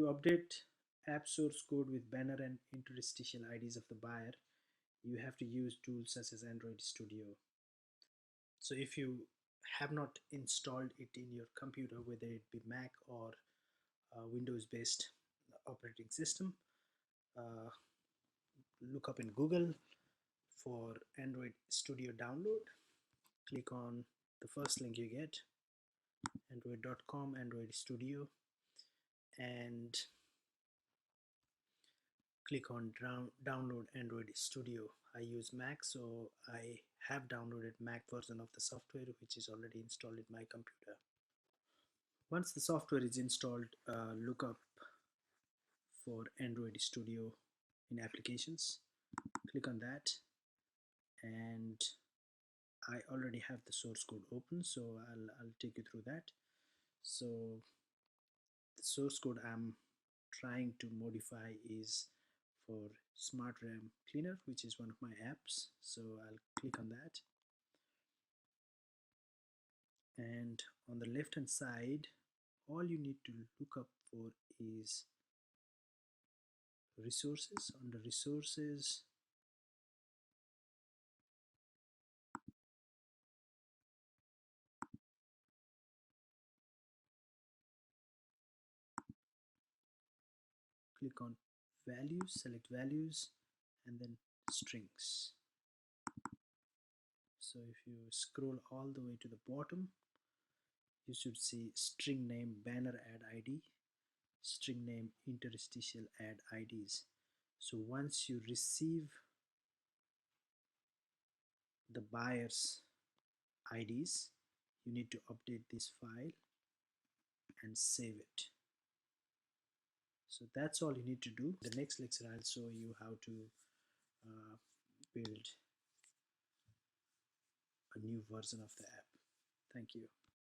update app source code with banner and interstitial IDs of the buyer, you have to use tools such as Android Studio. So if you have not installed it in your computer, whether it be Mac or Windows based operating system, look up in Google for Android Studio download. Click on the first link you get, android.com, Android Studio, and click on download Android Studio. I use Mac, so I have downloaded Mac version of the software, which is already installed in my computer. Once the software is installed, look up for Android Studio in applications. Click on that, and I already have the source code open, so I'll take you through that. So the source code I'm trying to modify is for Smart RAM Cleaner, which is one of my apps. So I'll click on that, and on the left hand side, all you need to look up for is resources. Under resources, click on values, select values, and then strings. So if you scroll all the way to the bottom, you should see string name banner add ID, string name interstitial add IDs. So once you receive the buyer's IDs, you need to update this file and save it. So that's all you need to do. The next lecture I'll show you how to build a new version of the app. Thank you.